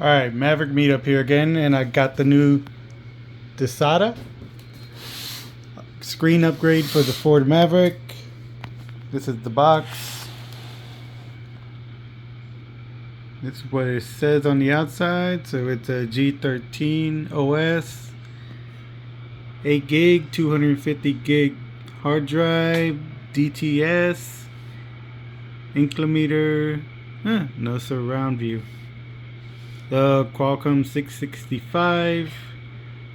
Alright, Maverick meetup here again, and I got the new Dasaita screen upgrade for the Ford Maverick. This is the box. This is what it says on the outside. So it's a G13 OS, 8 gig, 250 gig hard drive, DTS, inclometer, no surround view. The Qualcomm 665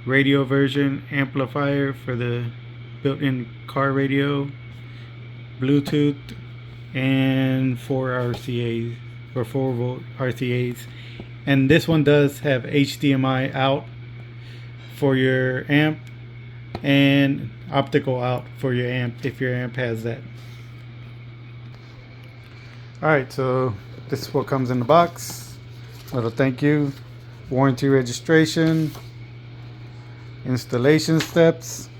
radio version amplifier for the built-in car radio, Bluetooth, and 4 RCAs or 4 volt RCAs. And this one does have HDMI out for your amp and optical out for your amp if your amp has that. Alright, so this is what comes in the box. Little thank you, warranty registration, installation steps,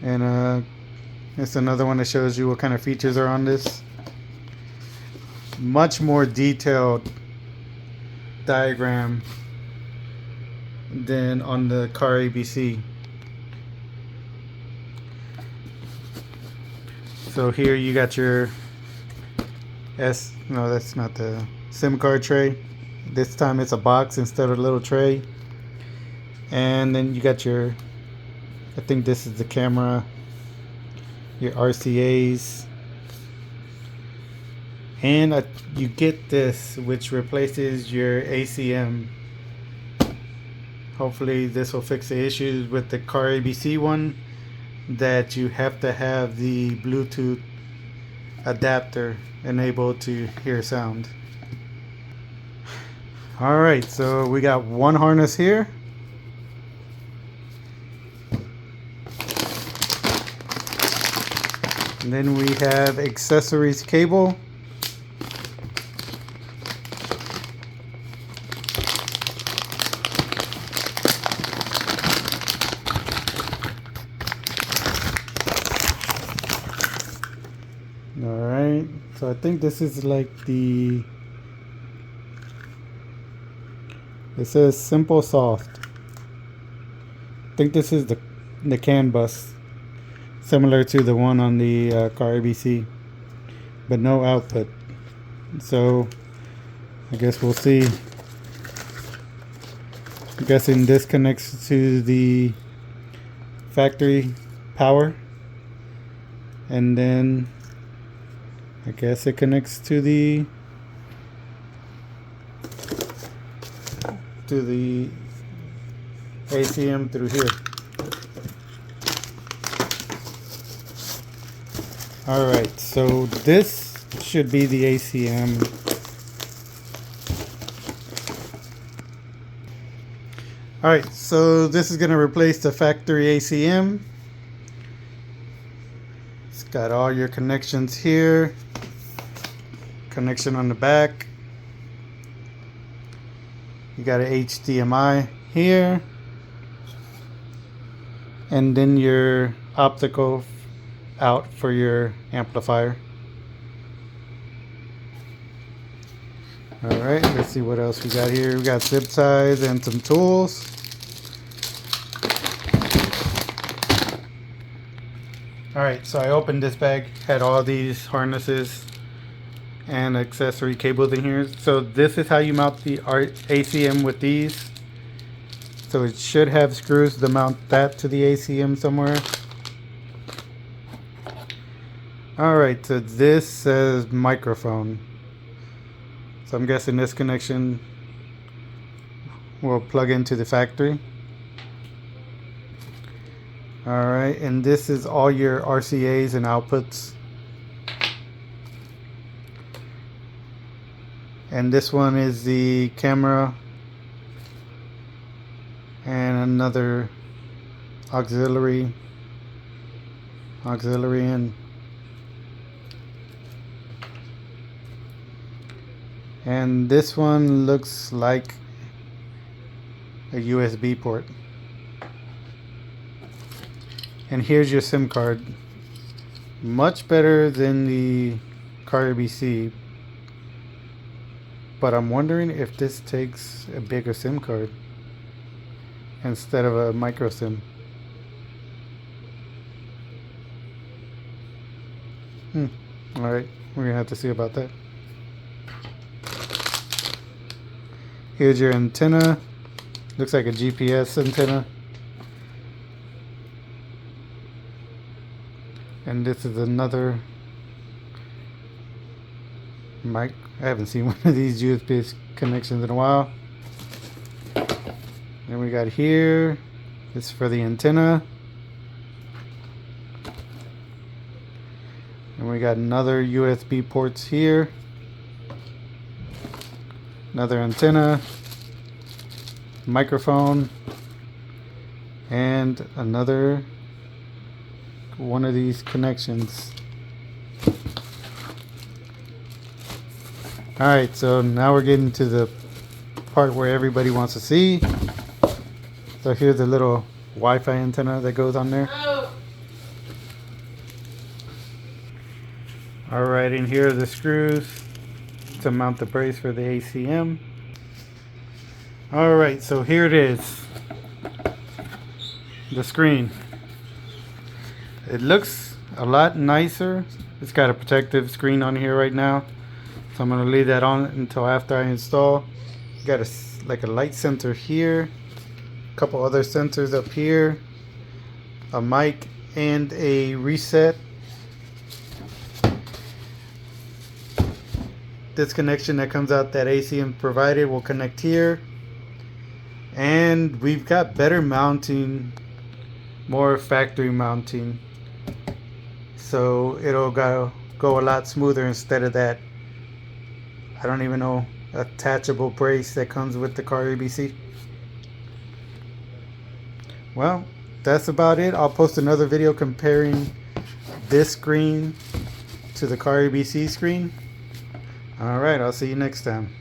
and it's another one that shows you what kind of features are on this. Much more detailed diagram than on the car ABC. So here you got your no, that's not the SIM card tray. This time it's a box instead of a little tray. And then you got your, I think this is the camera, your RCAs. And you get this, which replaces your ACM. Hopefully this will fix the issues with the car ABC one, that you have to have the Bluetooth adapter enabled to hear sound. Alright, so we got one harness here. And then we have accessories cable. Alright, so I think this is like it says simple soft. I think this is the CAN bus, similar to the one on the car ABC, but no output. So I guess we'll see. I'm guessing this connects to the factory power, and then I guess it connects to the ACM through here. Alright, so this should be the ACM. Alright, so this is going to replace the factory ACM. It's got all your connections here. Connection on the back. You got an HDMI here, and then your optical out for your amplifier. Alright, let's see what else we got here. We got zip ties and some tools. Alright, so I opened this bag, had all these harnesses and accessory cables in here. So this is how you mount the ACM with these. So it should have screws to mount that to the ACM somewhere. Alright, so this says microphone. So I'm guessing this connection will plug into the factory. Alright, and this is all your RCAs and outputs. And this one is the camera and another auxiliary in. And this one looks like a USB port. And here's your SIM card. Much better than the car ABC, but I'm wondering if this takes a bigger SIM card instead of a micro SIM. Alright, we're gonna have to see about that. Here's your antenna. Looks like a GPS antenna. And this is another mic. I haven't seen one of these USB connections in a while. Then we got here. This is for the antenna. And we got another USB ports here. Another antenna. Microphone. And another one of these connections. Alright, so now we're getting to the part where everybody wants to see. So here's the little Wi-Fi antenna that goes on there. Alright, and here are the screws to mount the brace for the ACM. Alright, so here it is. The screen. It looks a lot nicer. It's got a protective screen on here right now, so I'm going to leave that on until after I install. Got like a light sensor here, a couple other sensors up here, a mic, and a reset. This connection that comes out that ACM provided will connect here, and we've got better mounting, more factory mounting. So it'll go a lot smoother instead of that, I don't even know, attachable brace that comes with the car ABC. Well, that's about it. I'll post another video comparing this screen to the car ABC screen. Alright, I'll see you next time.